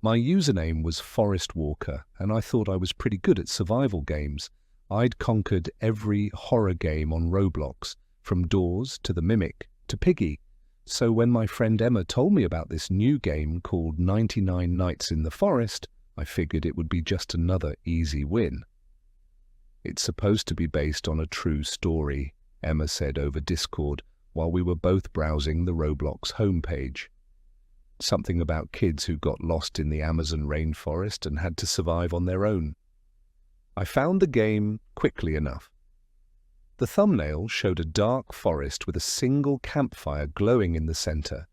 My username was Forest Walker, and I thought I was pretty good at survival games. I'd conquered every horror game on Roblox, from Doors to The Mimic to Piggy. So when my friend Emma told me about this new game called 99 Nights in the Forest, I figured it would be just another easy win. "It's supposed to be based on a true story," Emma said over Discord while we were both browsing the Roblox homepage. Something about kids who got lost in the Amazon rainforest and had to survive on their own. I found the game quickly enough. The thumbnail showed a dark forest with a single campfire glowing in the center,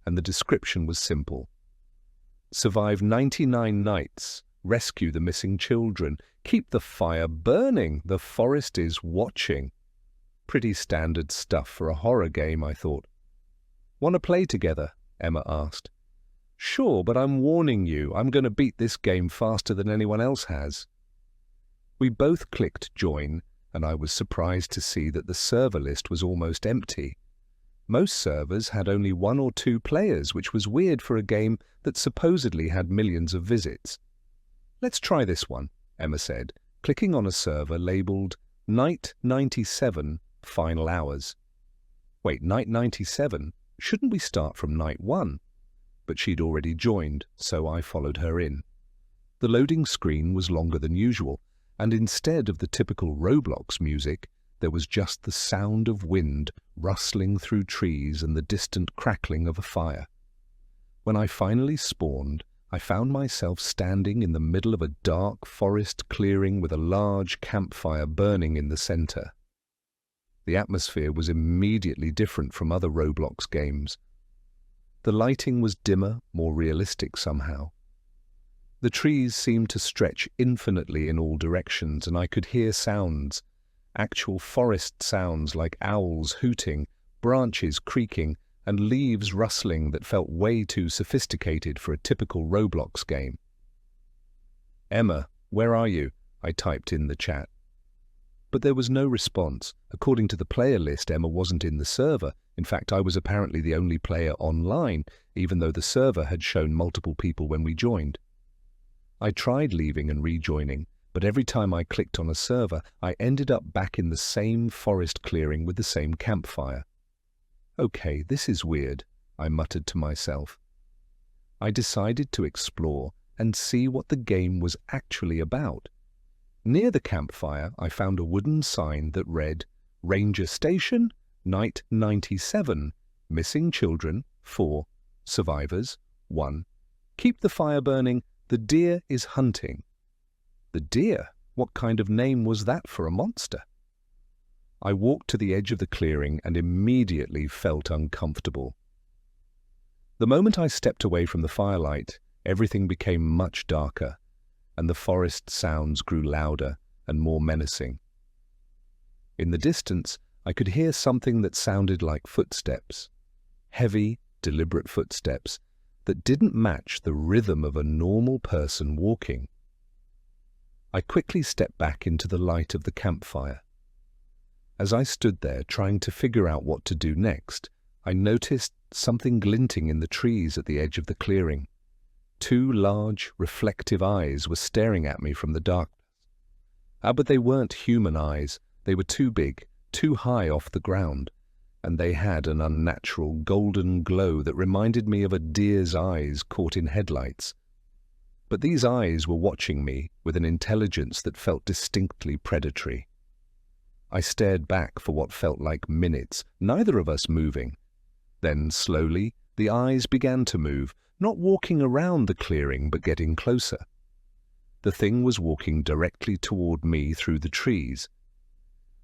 and the description was simple. Survive 99 nights, rescue the missing children, keep the fire burning, the forest is watching. Pretty standard stuff for a horror game, I thought. "Want to play together?" Emma asked. "Sure, but I'm warning you, I'm going to beat this game faster than anyone else has." We both clicked join, and I was surprised to see that the server list was almost empty. Most servers had only 1 or 2 players, which was weird for a game that supposedly had millions of visits. "Let's try this one," Emma said, clicking on a server labeled Night 97 Final Hours. Wait, Night 97? Shouldn't we start from Night 1? But she'd already joined, so I followed her in. The loading screen was longer than usual, and instead of the typical Roblox music, there was just the sound of wind rustling through trees and the distant crackling of a fire. When I finally spawned, I found myself standing in the middle of a dark forest clearing with a large campfire burning in the center. The atmosphere was immediately different from other Roblox games. The lighting was dimmer, more realistic somehow. The trees seemed to stretch infinitely in all directions, and I could hear sounds, actual forest sounds like owls hooting, branches creaking, and leaves rustling that felt way too sophisticated for a typical Roblox game. "Emma, where are you?" I typed in the chat. But there was no response. According to the player list, Emma wasn't in the server. In fact, I was apparently the only player online, even though the server had shown multiple people when we joined. I tried leaving and rejoining, but every time I clicked on a server, I ended up back in the same forest clearing with the same campfire. "Okay, this is weird," I muttered to myself. I decided to explore and see what the game was actually about. Near the campfire, I found a wooden sign that read, "Ranger Station, Night 97, Missing Children, 4, Survivors, 1. Keep the fire burning, the deer is hunting." The deer? What kind of name was that for a monster? I walked to the edge of the clearing and immediately felt uncomfortable. The moment I stepped away from the firelight, everything became much darker, and the forest sounds grew louder and more menacing. In the distance, I could hear something that sounded like footsteps. Heavy, deliberate footsteps that didn't match the rhythm of a normal person walking. I quickly stepped back into the light of the campfire. As I stood there trying to figure out what to do next, I noticed something glinting in the trees at the edge of the clearing. 2 large, reflective eyes were staring at me from the darkness. But they weren't human eyes. They were too big, too high off the ground, and they had an unnatural golden glow that reminded me of a deer's eyes caught in headlights. But these eyes were watching me with an intelligence that felt distinctly predatory. I stared back for what felt like minutes, neither of us moving. Then, slowly, the eyes began to move, not walking around the clearing, but getting closer. The thing was walking directly toward me through the trees.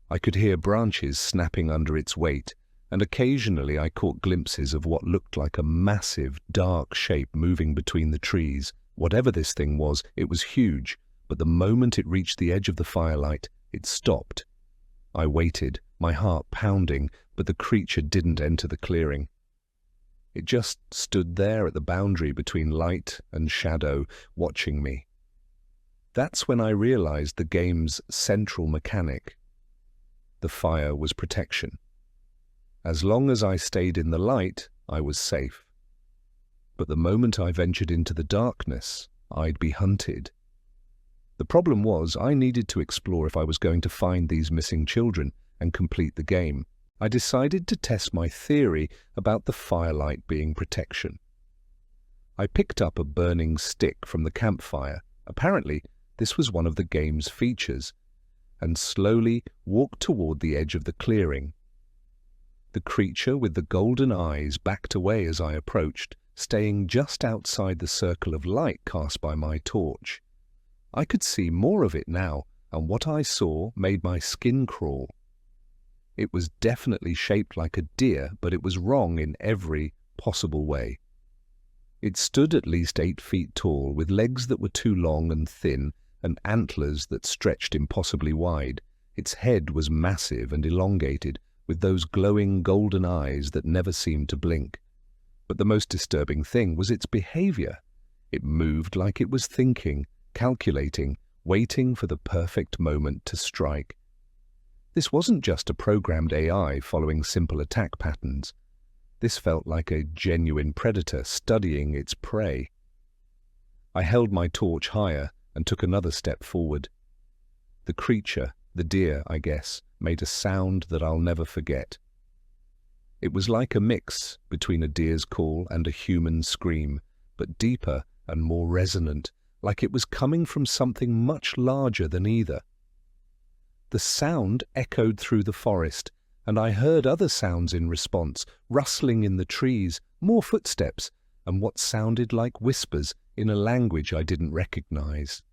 I could hear branches snapping under its weight, and occasionally I caught glimpses of what looked like a massive, dark shape moving between the trees. Whatever this thing was, it was huge, but the moment it reached the edge of the firelight, it stopped. I waited, my heart pounding, but the creature didn't enter the clearing. It just stood there at the boundary between light and shadow, watching me. That's when I realized the game's central mechanic. The fire was protection. As long as I stayed in the light, I was safe. But the moment I ventured into the darkness, I'd be hunted. The problem was I needed to explore if I was going to find these missing children and complete the game. I decided to test my theory about the firelight being protection. I picked up a burning stick from the campfire. Apparently, this was one of the game's features, and slowly walked toward the edge of the clearing. The creature with the golden eyes backed away as I approached, staying just outside the circle of light cast by my torch. I could see more of it now, and what I saw made my skin crawl. It was definitely shaped like a deer, but it was wrong in every possible way. It stood at least 8 feet tall, with legs that were too long and thin, and antlers that stretched impossibly wide. Its head was massive and elongated, with those glowing golden eyes that never seemed to blink. But the most disturbing thing was its behavior. It moved like it was thinking, calculating, waiting for the perfect moment to strike. This wasn't just a programmed AI following simple attack patterns. This felt like a genuine predator studying its prey. I held my torch higher and took another step forward. The creature, the deer, I guess, made a sound that I'll never forget. It was like a mix between a deer's call and a human scream, but deeper and more resonant, like it was coming from something much larger than either. The sound echoed through the forest, and I heard other sounds in response, rustling in the trees, more footsteps, and what sounded like whispers in a language I didn't recognize.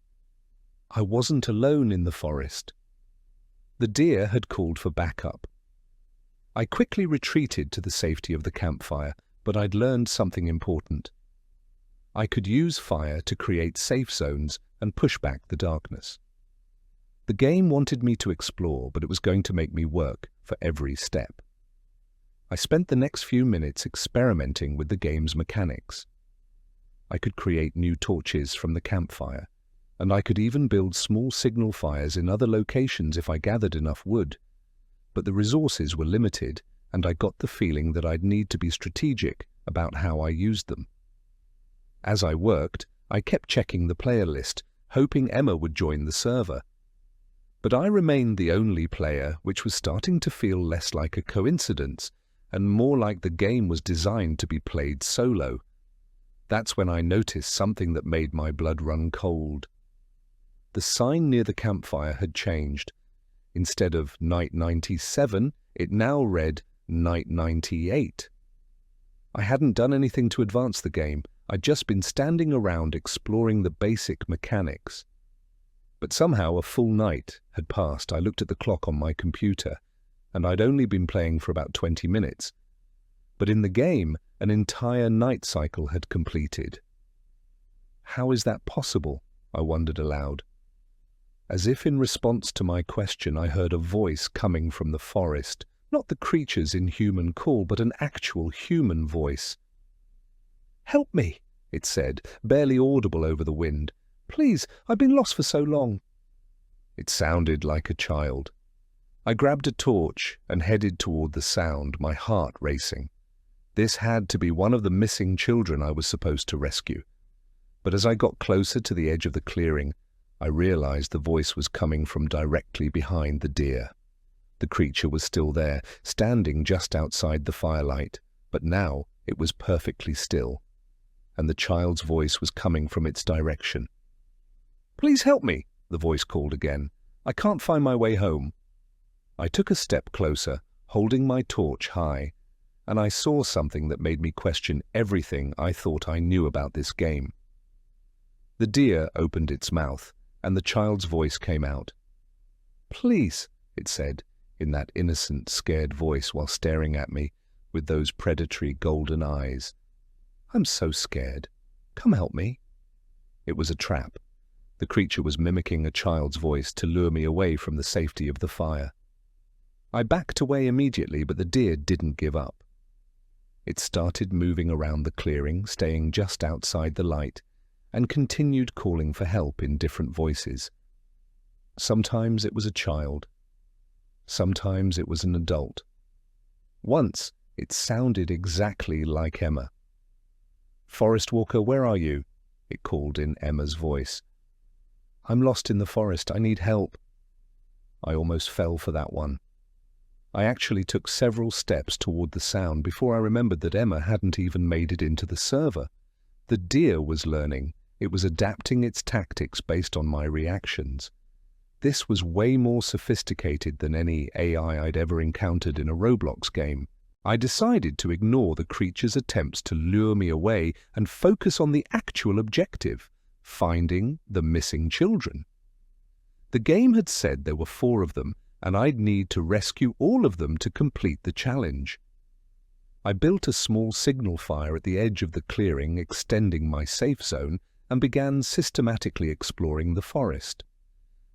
I wasn't alone in the forest. The deer had called for backup. I quickly retreated to the safety of the campfire, but I'd learned something important. I could use fire to create safe zones and push back the darkness. The game wanted me to explore, but it was going to make me work for every step. I spent the next few minutes experimenting with the game's mechanics. I could create new torches from the campfire, and I could even build small signal fires in other locations if I gathered enough wood. But the resources were limited, and I got the feeling that I'd need to be strategic about how I used them. As I worked, I kept checking the player list, hoping Emma would join the server. But I remained the only player, which was starting to feel less like a coincidence and more like the game was designed to be played solo. That's when I noticed something that made my blood run cold. The sign near the campfire had changed. Instead of Night 97, it now read Night 98. I hadn't done anything to advance the game. I'd just been standing around exploring the basic mechanics. But somehow a full night had passed. I looked at the clock on my computer, and I'd only been playing for about 20 minutes. But in the game, an entire night cycle had completed. How is that possible? I wondered aloud. As if in response to my question, I heard a voice coming from the forest, not the creature's inhuman call, but an actual human voice. "Help me," it said, barely audible over the wind. "Please, I've been lost for so long." It sounded like a child. I grabbed a torch and headed toward the sound, my heart racing. This had to be one of the missing children I was supposed to rescue. But as I got closer to the edge of the clearing, I realized the voice was coming from directly behind the deer. The creature was still there, standing just outside the firelight, but now it was perfectly still, and the child's voice was coming from its direction. "Please help me," the voice called again. "I can't find my way home." I took a step closer, holding my torch high, and I saw something that made me question everything I thought I knew about this game. The deer opened its mouth, and the child's voice came out. "Please," it said, in that innocent, scared voice while staring at me with those predatory golden eyes. "I'm so scared. Come help me." It was a trap. The creature was mimicking a child's voice to lure me away from the safety of the fire. I backed away immediately, but the deer didn't give up. It started moving around the clearing, staying just outside the light, and continued calling for help in different voices. Sometimes it was a child. Sometimes it was an adult. Once it sounded exactly like Emma. "Forest Walker, where are you?" it called in Emma's voice. "I'm lost in the forest. I need help." I almost fell for that one. I actually took several steps toward the sound before I remembered that Emma hadn't even made it into the server. The deer was learning. It was adapting its tactics based on my reactions. This was way more sophisticated than any AI I'd ever encountered in a Roblox game. I decided to ignore the creature's attempts to lure me away and focus on the actual objective, finding the missing children. The game had said there were 4 of them, and I'd need to rescue all of them to complete the challenge. I built a small signal fire at the edge of the clearing extending my safe zone and began systematically exploring the forest.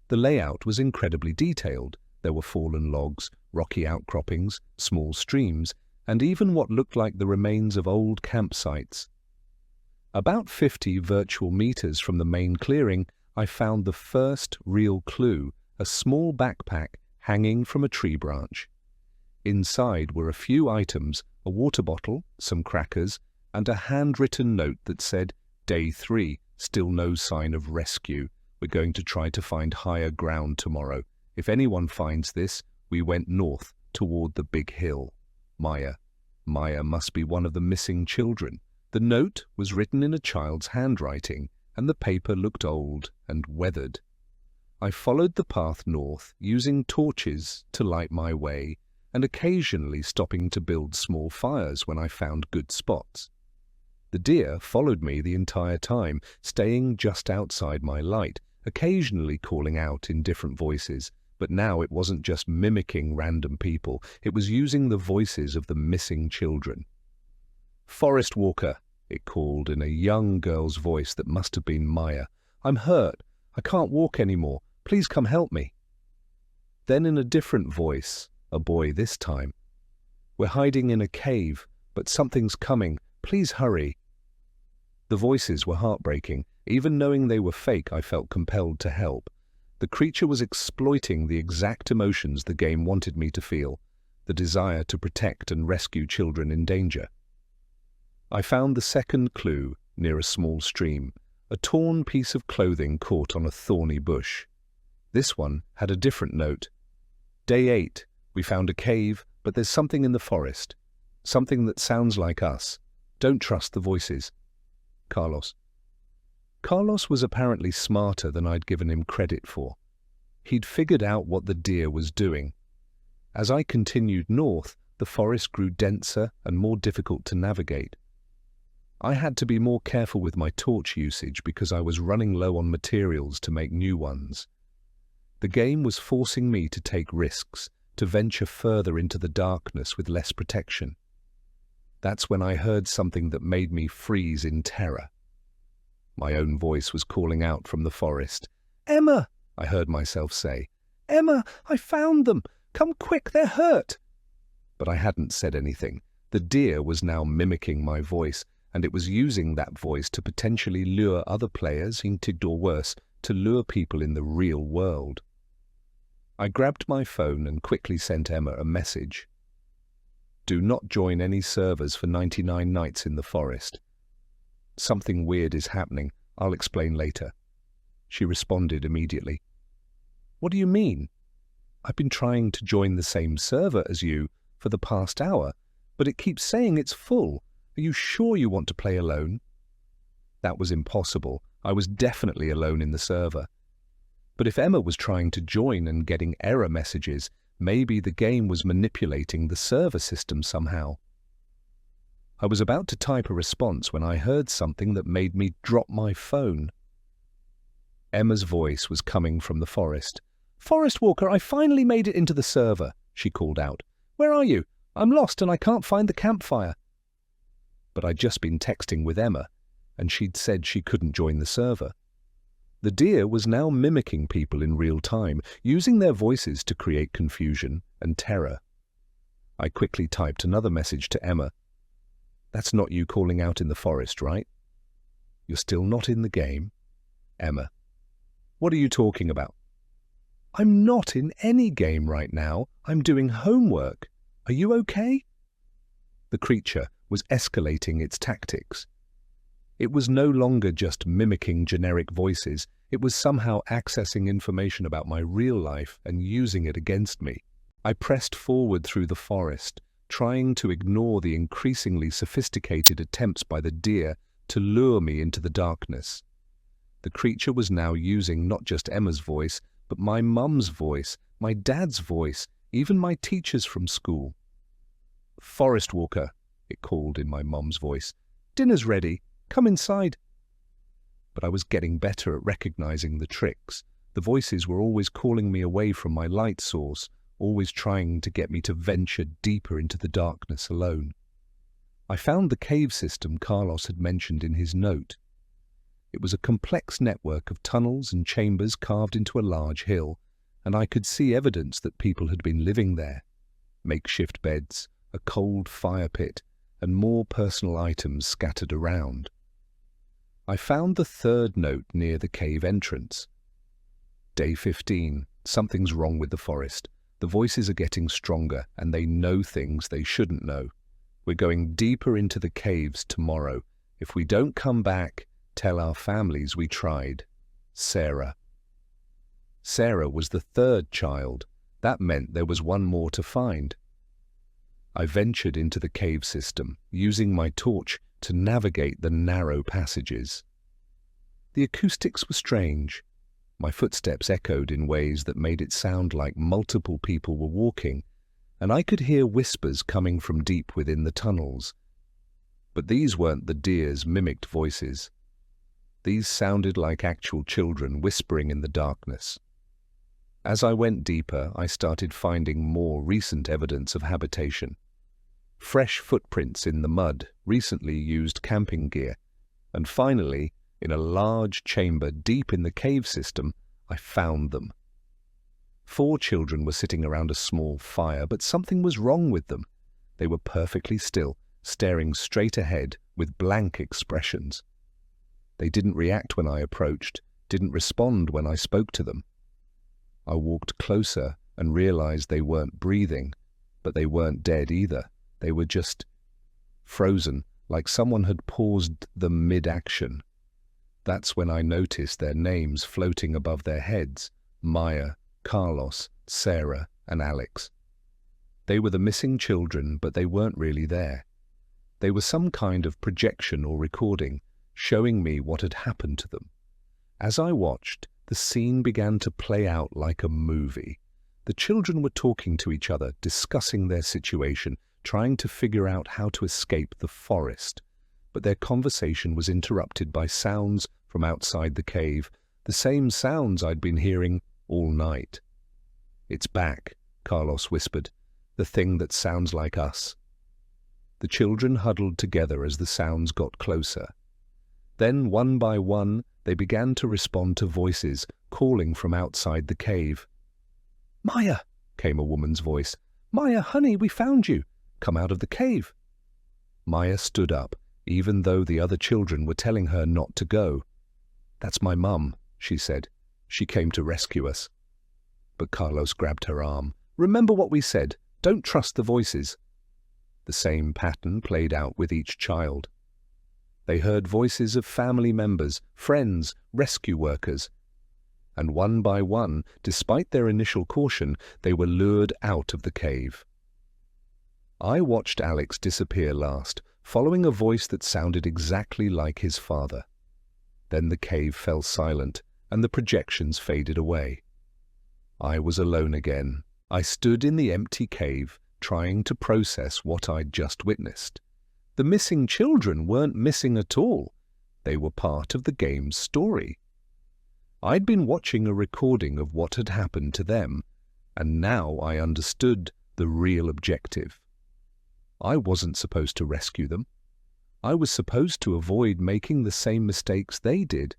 The layout was incredibly detailed. There were fallen logs, rocky outcroppings, small streams, and even what looked like the remains of old campsites. About 50 virtual meters from the main clearing, I found the first real clue, a small backpack hanging from a tree branch. Inside were a few items, a water bottle, some crackers, and a handwritten note that said, "Day 3, still no sign of rescue. We're going to try to find higher ground tomorrow. If anyone finds this, we went north toward the big hill. Maya. Maya must be one of the missing children." The note was written in a child's handwriting, and the paper looked old and weathered. I followed the path north, using torches to light my way, and occasionally stopping to build small fires when I found good spots. The deer followed me the entire time, staying just outside my light, occasionally calling out in different voices, but now it wasn't just mimicking random people, it was using the voices of the missing children. "Forest Walker," it called in a young girl's voice that must have been Maya. "I'm hurt. I can't walk anymore. Please come help me." Then in a different voice, a boy this time, "We're hiding in a cave, but something's coming. Please hurry." The voices were heartbreaking. Even knowing they were fake, I felt compelled to help. The creature was exploiting the exact emotions the game wanted me to feel, the desire to protect and rescue children in danger. I found the second clue near a small stream, a torn piece of clothing caught on a thorny bush. This one had a different note. "Day 8, we found a cave, but there's something in the forest. Something that sounds like us. Don't trust the voices. Carlos." Carlos was apparently smarter than I'd given him credit for. He'd figured out what the deer was doing. As I continued north, the forest grew denser and more difficult to navigate. I had to be more careful with my torch usage because I was running low on materials to make new ones. The game was forcing me to take risks, to venture further into the darkness with less protection. That's when I heard something that made me freeze in terror. My own voice was calling out from the forest. "Emma," I heard myself say. "Emma, I found them! Come quick, they're hurt!" But I hadn't said anything. The deer was now mimicking my voice, and it was using that voice to potentially lure other players, intrigued or worse, to lure people in the real world. I grabbed my phone and quickly sent Emma a message. "Do not join any servers for 99 nights in the forest. Something weird is happening. I'll explain later." She responded immediately. "What do you mean? I've been trying to join the same server as you for the past hour, but it keeps saying it's full. Are you sure you want to play alone?" That was impossible. I was definitely alone in the server. But if Emma was trying to join and getting error messages, maybe the game was manipulating the server system somehow. I was about to type a response when I heard something that made me drop my phone. Emma's voice was coming from the forest. "Forest Walker, I finally made it into the server," she called out. "Where are you? I'm lost and I can't find the campfire." But I'd just been texting with Emma, and she'd said she couldn't join the server. The deer was now mimicking people in real time, using their voices to create confusion and terror. I quickly typed another message to Emma. "That's not you calling out in the forest, right? You're still not in the game?" Emma: "What are you talking about?" "I'm not in any game right now. I'm doing homework. Are you okay?" The creature was escalating its tactics. It was no longer just mimicking generic voices. It was somehow accessing information about my real life and using it against me. I pressed forward through the forest, trying to ignore the increasingly sophisticated attempts by the deer to lure me into the darkness. The creature was now using not just Emma's voice, but my mum's voice, my dad's voice, even my teachers from school. "Forest Walker," it called in my mum's voice. "Dinner's ready. Come inside." But I was getting better at recognizing the tricks. The voices were always calling me away from my light source, always trying to get me to venture deeper into the darkness alone. I found the cave system Carlos had mentioned in his note. It was a complex network of tunnels and chambers carved into a large hill, and I could see evidence that people had been living there. Makeshift beds, a cold fire pit, and more personal items scattered around. I found the third note near the cave entrance. Day 15. Something's wrong with the forest. The voices are getting stronger, and they know things they shouldn't know. We're going deeper into the caves tomorrow. If we don't come back, tell our families we tried. Sarah. Sarah was the third child. That meant there was one more to find. I ventured into the cave system, using my torch to navigate the narrow passages. The acoustics were strange. My footsteps echoed in ways that made it sound like multiple people were walking, and I could hear whispers coming from deep within the tunnels. But these weren't the deer's mimicked voices. These sounded like actual children whispering in the darkness. As I went deeper, I started finding more recent evidence of habitation. Fresh footprints in the mud, recently used camping gear, and finally, in a large chamber deep in the cave system, I found them. 4 children were sitting around a small fire, but something was wrong with them. They were perfectly still, staring straight ahead with blank expressions. They didn't react when I approached, didn't respond when I spoke to them. I walked closer and realized they weren't breathing, but they weren't dead either. They were just frozen, like someone had paused them mid-action. That's when I noticed their names floating above their heads: Maya, Carlos, Sarah, and Alex. They were the missing children, but they weren't really there. They were some kind of projection or recording, showing me what had happened to them. As I watched, the scene began to play out like a movie. The children were talking to each other, discussing their situation, trying to figure out how to escape the forest. But their conversation was interrupted by sounds from outside the cave, the same sounds I'd been hearing all night. "It's back," Carlos whispered, "the thing that sounds like us." The children huddled together as the sounds got closer. Then, one by one, they began to respond to voices calling from outside the cave. "Maya," came a woman's voice. "Maya, honey, we found you. Come out of the cave." Maya stood up, even though the other children were telling her not to go. "That's my mum," she said. "She came to rescue us." But Carlos grabbed her arm. "Remember what we said. Don't trust the voices." The same pattern played out with each child. They heard voices of family members, friends, rescue workers. And one by one, despite their initial caution, they were lured out of the cave. I watched Alex disappear last, following a voice that sounded exactly like his father. Then the cave fell silent, and the projections faded away. I was alone again. I stood in the empty cave, trying to process what I'd just witnessed. The missing children weren't missing at all. They were part of the game's story. I'd been watching a recording of what had happened to them, and now I understood the real objective. I wasn't supposed to rescue them. I was supposed to avoid making the same mistakes they did.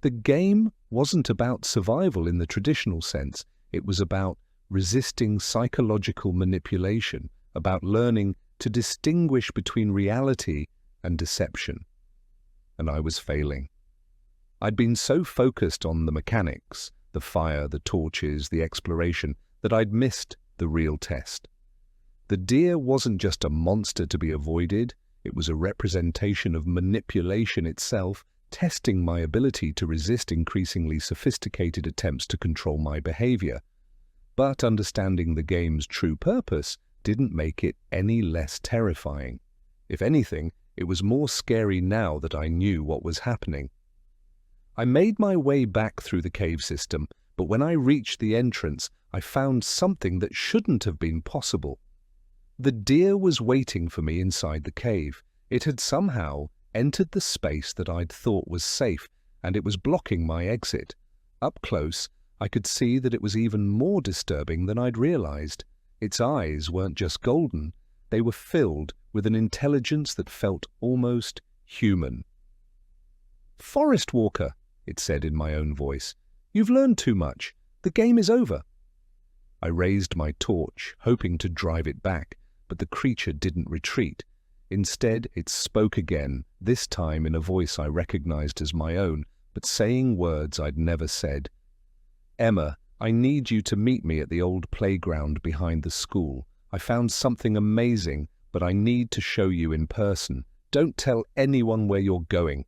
The game wasn't about survival in the traditional sense. It was about resisting psychological manipulation, about learning to distinguish between reality and deception. And I was failing. I'd been so focused on the mechanics, the fire, the torches, the exploration, that I'd missed the real test. The deer wasn't just a monster to be avoided, It was a representation of manipulation itself, testing my ability to resist increasingly sophisticated attempts to control my behavior. But understanding the game's true purpose didn't make it any less terrifying. If anything, it was more scary now that I knew what was happening. I made my way back through the cave system, but when I reached the entrance, I found something that shouldn't have been possible. The deer was waiting for me inside the cave. It had somehow entered the space that I'd thought was safe, and it was blocking my exit. Up close, I could see that it was even more disturbing than I'd realized. Its eyes weren't just golden, they were filled with an intelligence that felt almost human. "Forest Walker," it said in my own voice, "you've learned too much. The game is over." I raised my torch, hoping to drive it back, but the creature didn't retreat. Instead, it spoke again, this time in a voice I recognized as my own, but saying words I'd never said. "Emma, I need you to meet me at the old playground behind the school. I found something amazing, but I need to show you in person. Don't tell anyone where you're going."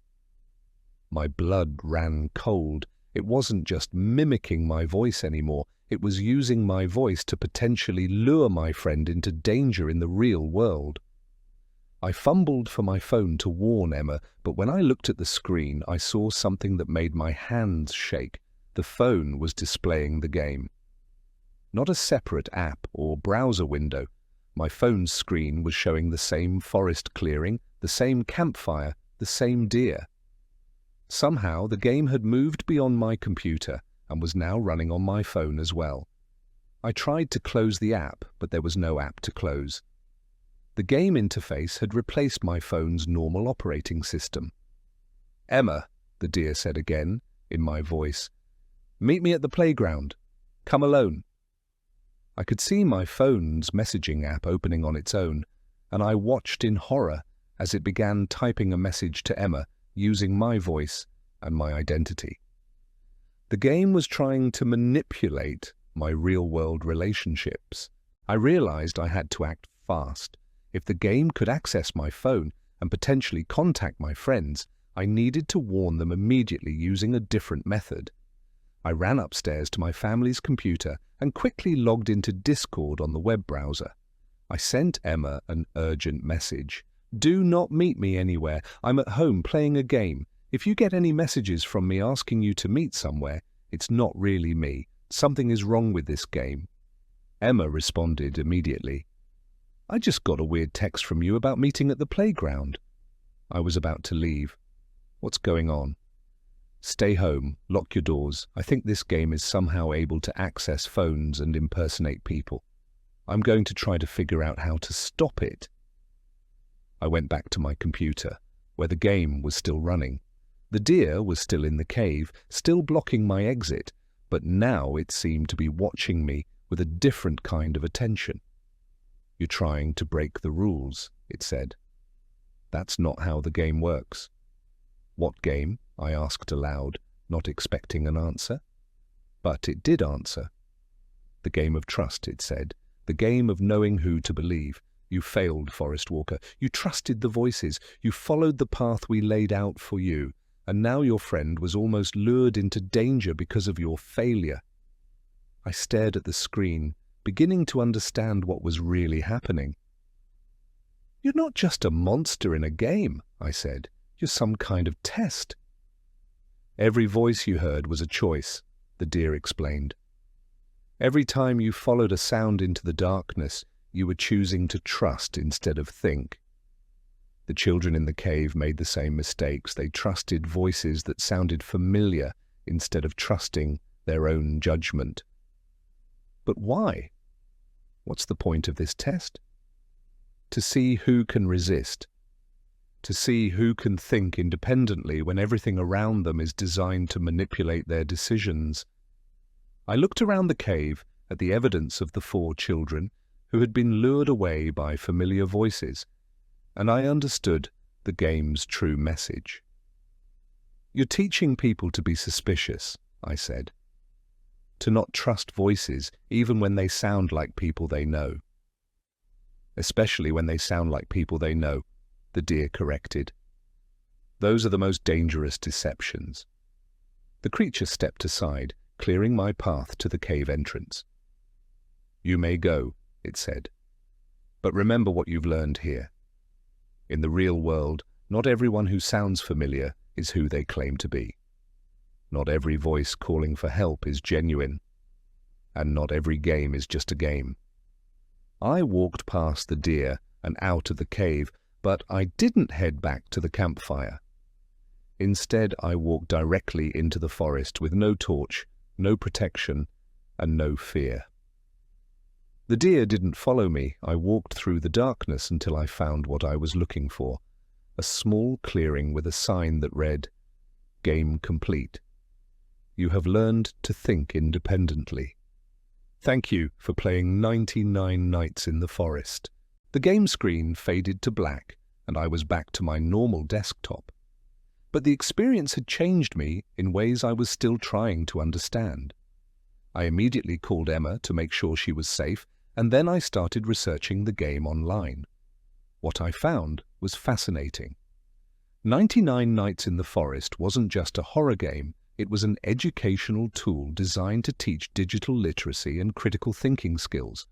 My blood ran cold. It wasn't just mimicking my voice anymore. It was using my voice to potentially lure my friend into danger in the real world. I fumbled for my phone to warn Emma, but when I looked at the screen, I saw something that made my hands shake. The phone was displaying the game. Not a separate app or browser window. My phone's screen was showing the same forest clearing, the same campfire, the same deer. Somehow, the game had moved beyond my computer and was now running on my phone as well. I tried to close the app, but there was no app to close. The game interface had replaced my phone's normal operating system. "Emma," the deer said again, in my voice, "meet me at the playground. Come alone." I could see my phone's messaging app opening on its own, and I watched in horror as it began typing a message to Emma using my voice and my identity. The game was trying to manipulate my real-world relationships. I realized I had to act fast. If the game could access my phone and potentially contact my friends, I needed to warn them immediately using a different method. I ran upstairs to my family's computer and quickly logged into Discord on the web browser. I sent Emma an urgent message. "Do not meet me anywhere. I'm at home playing a game. If you get any messages from me asking you to meet somewhere, it's not really me. Something is wrong with this game." Emma responded immediately. "I just got a weird text from you about meeting at the playground." I was about to leave. "What's going on?" "Stay home, lock your doors. I think this game is somehow able to access phones and impersonate people. I'm going to try to figure out how to stop it." I went back to my computer, where the game was still running. The deer was still in the cave, still blocking my exit, but now it seemed to be watching me with a different kind of attention. "You're trying to break the rules," it said. "That's not how the game works." "What game?" I asked aloud, not expecting an answer. But it did answer. "The game of trust," it said. "The game of knowing who to believe. You failed, Forest Walker. You trusted the voices. You followed the path we laid out for you. And now your friend was almost lured into danger because of your failure." I stared at the screen, beginning to understand what was really happening. "You're not just a monster in a game," I said. "You're some kind of test." "Every voice you heard was a choice," the deer explained. "Every time you followed a sound into the darkness, you were choosing to trust instead of think. The children in the cave made the same mistakes. They trusted voices that sounded familiar instead of trusting their own judgment." "But why? What's the point of this test?" "To see who can resist. To see who can think independently when everything around them is designed to manipulate their decisions." I looked around the cave at the evidence of the 4 children who had been lured away by familiar voices, and I understood the game's true message. "You're teaching people to be suspicious," I said. "To not trust voices even when they sound like people they know. Especially when they sound like people they know. the deer corrected. Those are the most dangerous deceptions. The creature stepped aside, clearing my path to the cave entrance. You may go, it said. But remember what you've learned here. In the real world, not everyone who sounds familiar is who they claim to be. Not every voice calling for help is genuine. And not every game is just a game. I walked past the deer and out of the cave, but I didn't head back to the campfire. Instead, I walked directly into the forest with no torch, no protection, and no fear. The deer didn't follow me. I walked through the darkness until I found what I was looking for, a small clearing with a sign that read, "Game complete. You have learned to think independently. Thank you for playing 99 Nights in the Forest." The game screen faded to black, and I was back to my normal desktop. But the experience had changed me in ways I was still trying to understand. I immediately called Emma to make sure she was safe, and then I started researching the game online. What I found was fascinating. 99 Nights in the Forest wasn't just a horror game, it was an educational tool designed to teach digital literacy and critical thinking skills.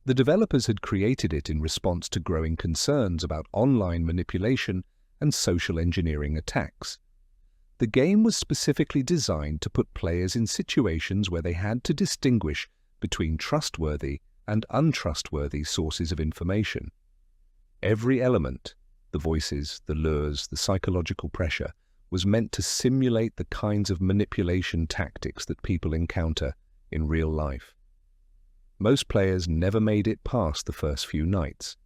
The developers had created it in response to growing concerns about online manipulation and social engineering attacks. The game was specifically designed to put players in situations where they had to distinguish between trustworthy and untrustworthy sources of information. Every element, the voices, the lures, the psychological pressure, was meant to simulate the kinds of manipulation tactics that people encounter in real life. Most players never made it past the first few nights.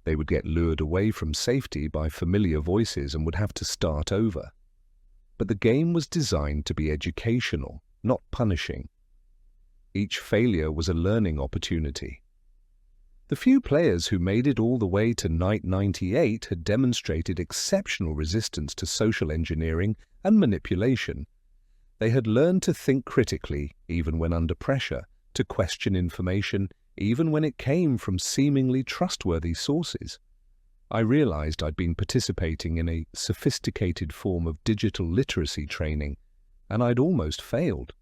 They would get lured away from safety by familiar voices and would have to start over. But the game was designed to be educational, not punishing. Each failure was a learning opportunity. The few players who made it all the way to Night 98 had demonstrated exceptional resistance to social engineering and manipulation. They had learned to think critically, even when under pressure, to question information, even when it came from seemingly trustworthy sources. I realized I'd been participating in a sophisticated form of digital literacy training, and I'd almost failed.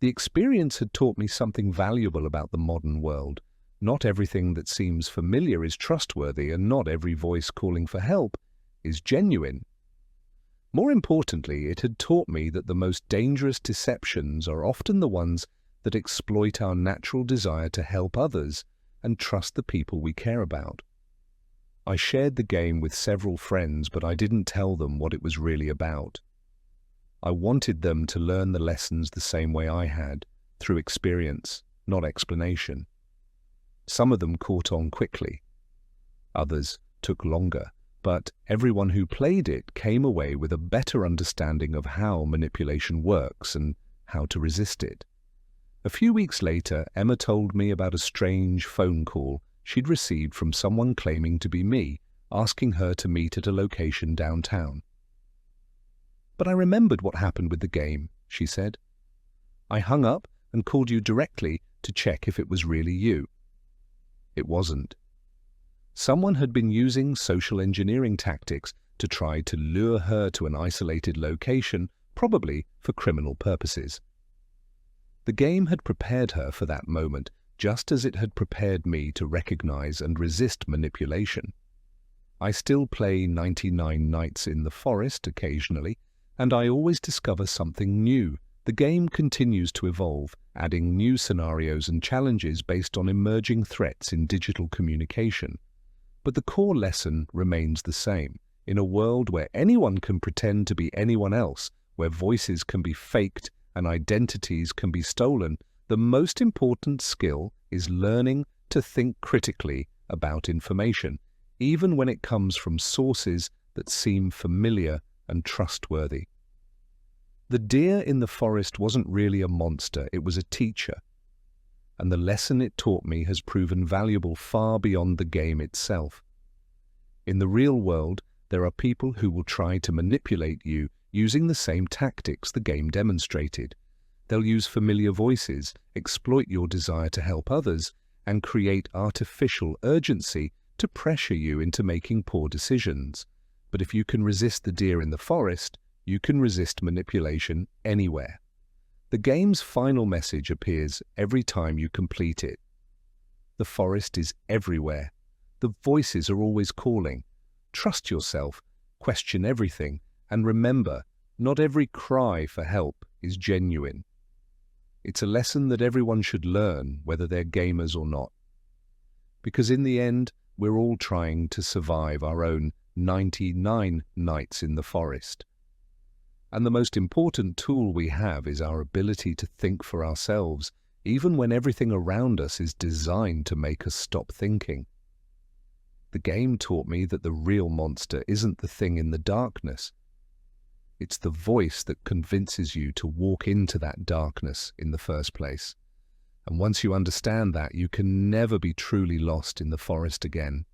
The experience had taught me something valuable about the modern world. Not everything that seems familiar is trustworthy, and not every voice calling for help is genuine. More importantly, it had taught me that the most dangerous deceptions are often the ones that exploit our natural desire to help others and trust the people we care about. I shared the game with several friends, but I didn't tell them what it was really about. I wanted them to learn the lessons the same way I had, through experience, not explanation. Some of them caught on quickly. Others took longer, but everyone who played it came away with a better understanding of how manipulation works and how to resist it. A few weeks later, Emma told me about a strange phone call she'd received from someone claiming to be me, asking her to meet at a location downtown. "But I remembered what happened with the game," she said. "I hung up and called you directly to check if it was really you." It wasn't. Someone had been using social engineering tactics to try to lure her to an isolated location, probably for criminal purposes. The game had prepared her for that moment, just as it had prepared me to recognize and resist manipulation. I still play 99 Nights in the Forest occasionally, and I always discover something new. The game continues to evolve, adding new scenarios and challenges based on emerging threats in digital communication. But the core lesson remains the same. In a world where anyone can pretend to be anyone else, where voices can be faked and identities can be stolen, the most important skill is learning to think critically about information, even when it comes from sources that seem familiar and trustworthy. The deer in the forest wasn't really a monster, it was a teacher. And the lesson it taught me has proven valuable far beyond the game itself. In the real world, there are people who will try to manipulate you using the same tactics the game demonstrated. They'll use familiar voices, exploit your desire to help others, and create artificial urgency to pressure you into making poor decisions. But if you can resist the deer in the forest, you can resist manipulation anywhere. The game's final message appears every time you complete it. The forest is everywhere. The voices are always calling. Trust yourself, question everything, and remember, not every cry for help is genuine. It's a lesson that everyone should learn, whether they're gamers or not. Because in the end, we're all trying to survive our own 99 nights in the forest. And the most important tool we have is our ability to think for ourselves, even when everything around us is designed to make us stop thinking. The game taught me that the real monster isn't the thing in the darkness. It's the voice that convinces you to walk into that darkness in the first place. And once you understand that, you can never be truly lost in the forest again.